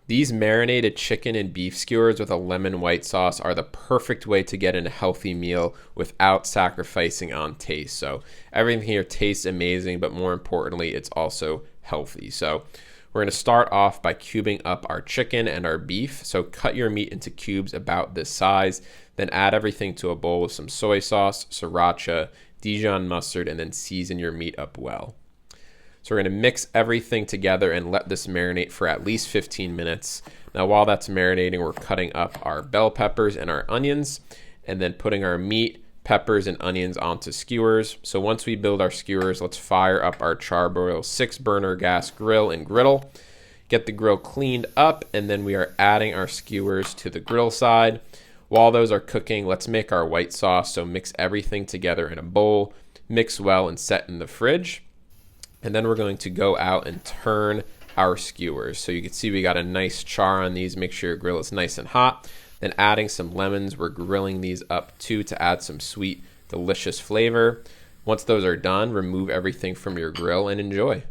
These marinated chicken and beef skewers with a lemon white sauce are the perfect way to get in a healthy meal without sacrificing on taste. So everything here tastes amazing, but more importantly, it's also healthy. So we're going to start off by cubing up our chicken and our beef. So cut your meat into cubes about this size, then add everything to a bowl with some soy sauce, sriracha, Dijon mustard, and then season your meat up well. So we're going to mix everything together and let this marinate for at least 15 minutes. Now while that's marinating, we're cutting up our bell peppers and our onions and then putting our meat, peppers, and onions onto skewers. So once we build our skewers, let's fire up our Char-Broil 6-burner gas grill and griddle. Get the grill cleaned up, and then we are adding our skewers to the grill side. While those are cooking, let's make our white sauce. So mix everything together in a bowl, mix well, and set in the fridge. And then we're going to go out and turn our skewers. So you can see we got a nice char on these. Make sure your grill is nice and hot. Then adding some lemons, we're grilling these up too to add some sweet, delicious flavor. Once those are done, remove everything from your grill and enjoy.